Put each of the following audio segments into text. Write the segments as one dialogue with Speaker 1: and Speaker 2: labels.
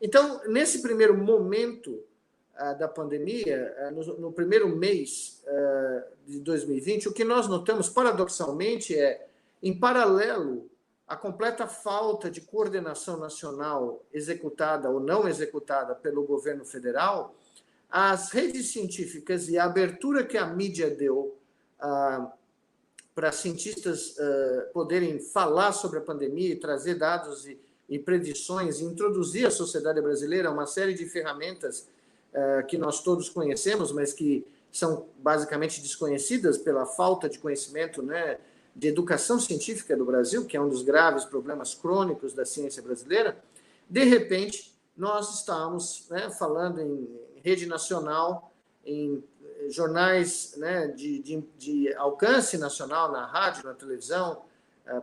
Speaker 1: Então, nesse primeiro momento da pandemia, no primeiro mês de 2020, o que nós notamos, paradoxalmente, em paralelo, a completa falta de coordenação nacional executada ou não executada pelo governo federal, as redes científicas e a abertura que a mídia deu para cientistas poderem falar sobre a pandemia e trazer dados e predições, e introduzir à sociedade brasileira uma série de ferramentas que nós todos conhecemos, mas que são basicamente desconhecidas pela falta de conhecimento, né, de educação científica do Brasil, que é um dos graves problemas crônicos da ciência brasileira. De repente, nós estamos, né, falando em rede nacional, em jornais, né, de alcance nacional, na rádio, na televisão,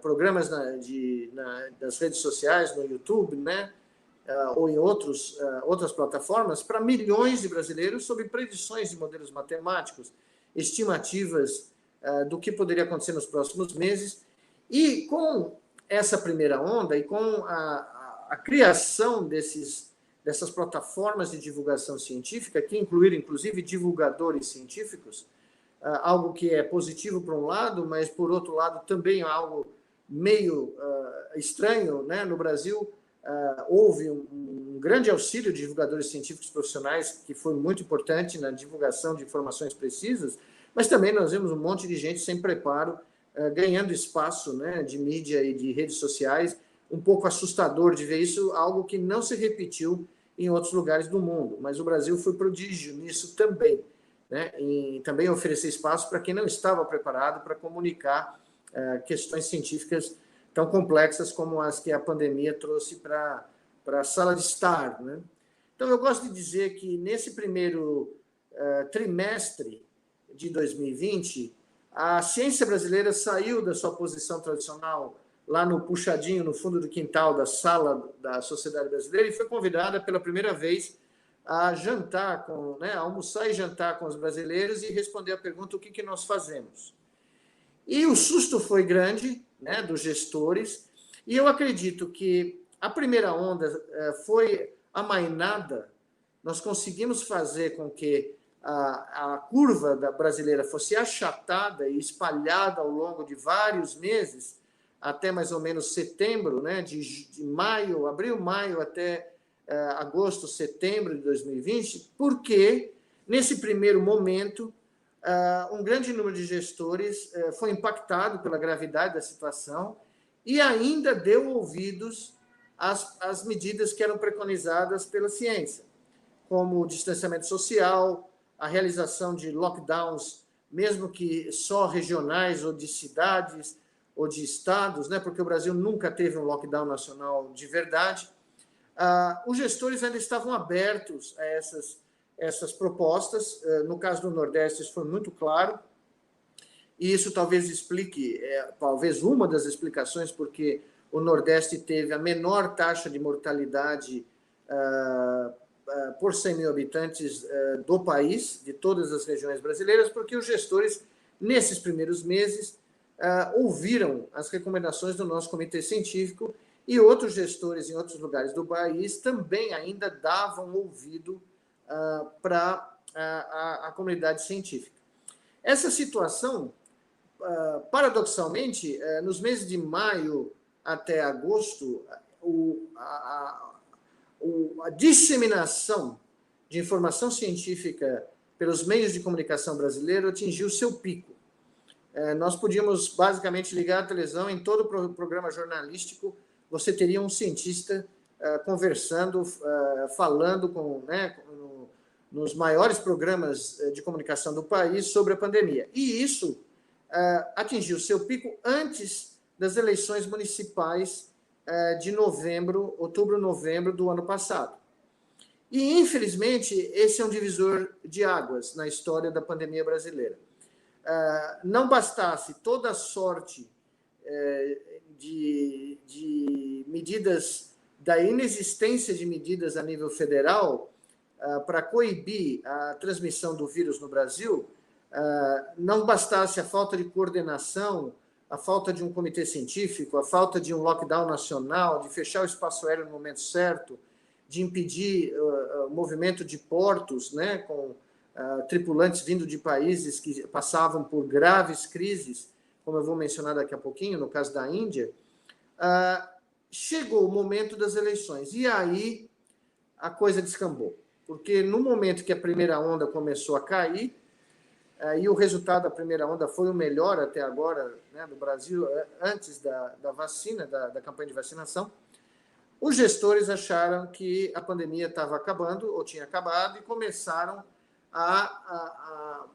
Speaker 1: programas das redes sociais, no YouTube, né, ou em outras plataformas, para milhões de brasileiros, sobre predições de modelos matemáticos, estimativas do que poderia acontecer nos próximos meses. E com essa primeira onda e com a criação dessas plataformas de divulgação científica, que incluíram, inclusive, divulgadores científicos, algo que é positivo por um lado, mas, por outro lado, também algo meio estranho, né? No Brasil, houve um grande auxílio de divulgadores científicos profissionais, que foi muito importante na divulgação de informações precisas, mas também nós vimos um monte de gente sem preparo, ganhando espaço, né, de mídia e de redes sociais, um pouco assustador de ver isso, algo que não se repetiu em outros lugares do mundo, mas o Brasil foi prodígio nisso também, né, em também oferecer espaço para quem não estava preparado para comunicar questões científicas tão complexas como as que a pandemia trouxe para a sala de estar, né? Então, eu gosto de dizer que nesse primeiro trimestre de 2020, a ciência brasileira saiu da sua posição tradicional lá no puxadinho, no fundo do quintal da sala da sociedade brasileira, e foi convidada pela primeira vez a jantar, né, almoçar e jantar com os brasileiros e responder a pergunta: o que nós fazemos? E o susto foi grande, né, dos gestores, e eu acredito que a primeira onda foi amainada, nós conseguimos fazer com que a curva brasileira fosse achatada e espalhada ao longo de vários meses, até mais ou menos setembro, né, de maio, abril, maio, até agosto, setembro de 2020, porque, nesse primeiro momento, um grande número de gestores foi impactado pela gravidade da situação e ainda deu ouvidos às medidas que eram preconizadas pela ciência, como o distanciamento social, a realização de lockdowns, mesmo que só regionais ou de cidades ou de estados, né, porque o Brasil nunca teve um lockdown nacional de verdade. Os gestores ainda estavam abertos a essas propostas. No caso do Nordeste, isso foi muito claro, e isso talvez explique, talvez uma das explicações, porque o Nordeste teve a menor taxa de mortalidade por 100 mil habitantes do país, de todas as regiões brasileiras, porque os gestores, nesses primeiros meses, ouviram as recomendações do nosso comitê científico, e outros gestores em outros lugares do país também ainda davam ouvido para a comunidade científica. Essa situação, paradoxalmente, nos meses de maio até agosto, a disseminação de informação científica pelos meios de comunicação brasileiros atingiu seu pico. Nós podíamos basicamente ligar a televisão, em todo o programa jornalístico você teria um cientista conversando, falando nos maiores programas de comunicação do país sobre a pandemia. E isso atingiu seu pico antes das eleições municipais de outubro, novembro do ano passado. E, infelizmente, esse é um divisor de águas na história da pandemia brasileira. Não bastasse toda a sorte de medidas, da inexistência de medidas a nível federal para coibir a transmissão do vírus no Brasil, não bastasse a falta de coordenação, a falta de um comitê científico, a falta de um lockdown nacional, de fechar o espaço aéreo no momento certo, de impedir o movimento de portos, né, com tripulantes vindo de países que passavam por graves crises, como eu vou mencionar daqui a pouquinho, no caso da Índia, chegou o momento das eleições. E aí a coisa descambou. Porque no momento que a primeira onda começou a cair, e o resultado da primeira onda foi o melhor até agora, né, no Brasil, antes da vacina, da campanha de vacinação, os gestores acharam que a pandemia estava acabando, ou tinha acabado, e começaram a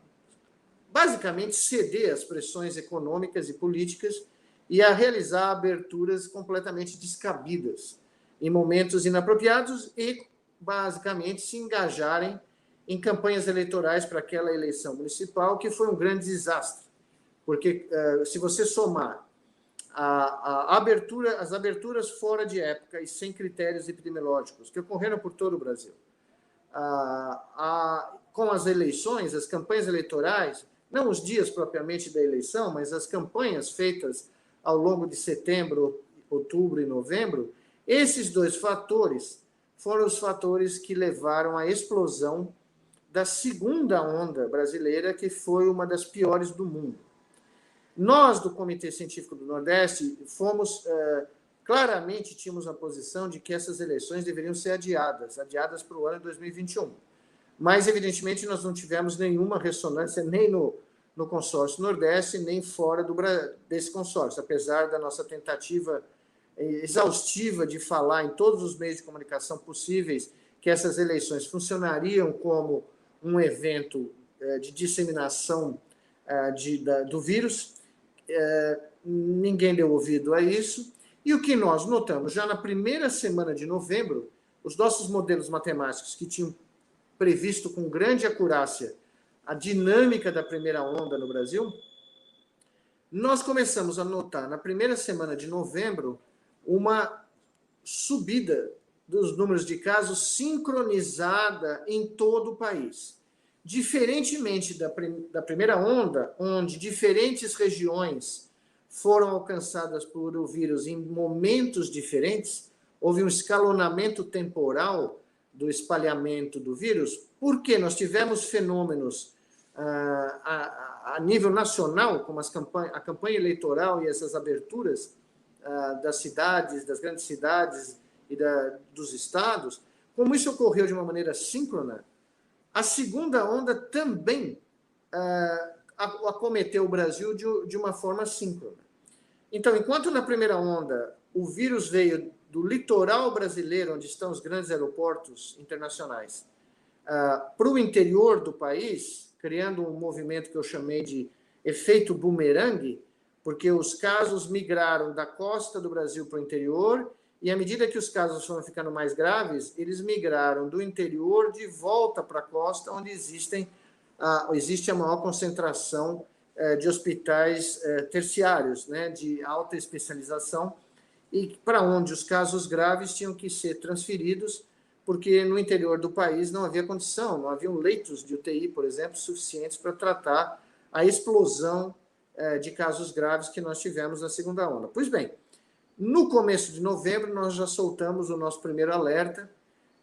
Speaker 1: basicamente ceder às pressões econômicas e políticas e a realizar aberturas completamente descabidas, em momentos inapropriados, e basicamente se engajarem em campanhas eleitorais para aquela eleição municipal, que foi um grande desastre. Porque se você somar as aberturas fora de época e sem critérios epidemiológicos, que ocorreram por todo o Brasil, com as eleições, as campanhas eleitorais, não os dias propriamente da eleição, mas as campanhas feitas ao longo de setembro, outubro e novembro, esses dois fatores foram os fatores que levaram à explosão da segunda onda brasileira, que foi uma das piores do mundo. Nós, do Comitê Científico do Nordeste, claramente tínhamos a posição de que essas eleições deveriam ser adiadas para o ano de 2021. Mas, evidentemente, nós não tivemos nenhuma ressonância nem no consórcio Nordeste, nem fora desse consórcio, apesar da nossa tentativa exaustiva de falar em todos os meios de comunicação possíveis que essas eleições funcionariam como um evento de disseminação do vírus. Ninguém deu ouvido a isso. E o que nós notamos, já na primeira semana de novembro, os nossos modelos matemáticos, que tinham previsto com grande acurácia a dinâmica da primeira onda no Brasil, nós começamos a notar, na primeira semana de novembro, uma subida dos números de casos sincronizada em todo o país. Diferentemente da primeira onda, onde diferentes regiões foram alcançadas por o vírus em momentos diferentes, houve um escalonamento temporal do espalhamento do vírus, porque nós tivemos fenômenos a nível nacional, como a campanha eleitoral e essas aberturas das cidades, das grandes cidades e dos estados, como isso ocorreu de uma maneira síncrona, a segunda onda também acometeu o Brasil de uma forma síncrona. Então, enquanto na primeira onda o vírus veio do litoral brasileiro, onde estão os grandes aeroportos internacionais, para o interior do país, criando um movimento que eu chamei de efeito bumerangue, porque os casos migraram da costa do Brasil para o interior, e à medida que os casos foram ficando mais graves, eles migraram do interior de volta para a costa, onde existe a maior concentração de hospitais terciários, né, de alta especialização, e para onde os casos graves tinham que ser transferidos, porque no interior do país não havia condição, não haviam leitos de UTI, por exemplo, suficientes para tratar a explosão de casos graves que nós tivemos na segunda onda. Pois bem, no começo de novembro, nós já soltamos o nosso primeiro alerta,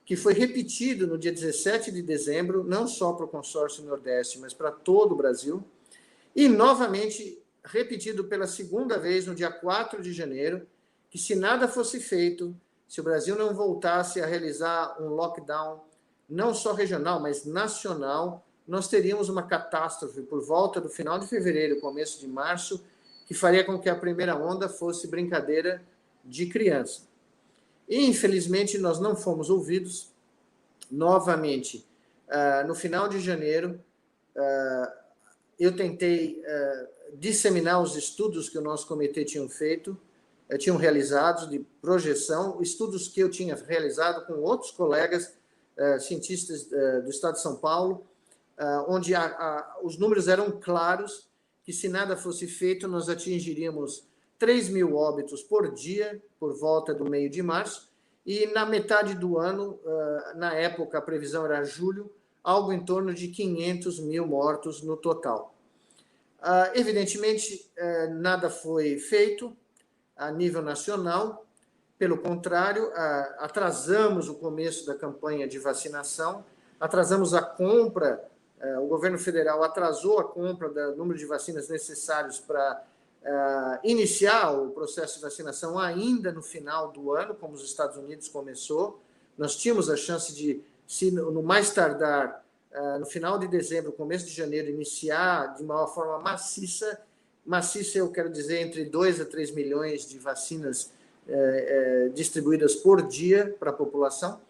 Speaker 1: que foi repetido no dia 17 de dezembro, não só para o consórcio Nordeste, mas para todo o Brasil, e novamente repetido pela segunda vez no dia 4 de janeiro, que se nada fosse feito, se o Brasil não voltasse a realizar um lockdown, não só regional, mas nacional, nós teríamos uma catástrofe por volta do final de fevereiro, começo de março, que faria com que a primeira onda fosse brincadeira de criança. E, infelizmente, nós não fomos ouvidos. Novamente, no final de janeiro, eu tentei disseminar os estudos que o nosso comitê tinham realizado de projeção, estudos que eu tinha realizado com outros colegas cientistas do estado de São Paulo, onde os números eram claros, que se nada fosse feito, nós atingiríamos 3.000 óbitos por dia, por volta do meio de março, e na metade do ano, na época, a previsão era julho, algo em torno de 500.000 mortos no total. Evidentemente, nada foi feito a nível nacional, Pelo contrário, atrasamos o começo da campanha de vacinação, atrasamos a compra, o governo federal atrasou a compra do número de vacinas necessários para iniciar o processo de vacinação ainda no final do ano, como os Estados Unidos começou. Nós tínhamos a chance de, se no mais tardar, no final de dezembro, começo de janeiro, iniciar de uma forma maciça, eu quero dizer, entre 2 a 3 milhões de vacinas distribuídas por dia para a população.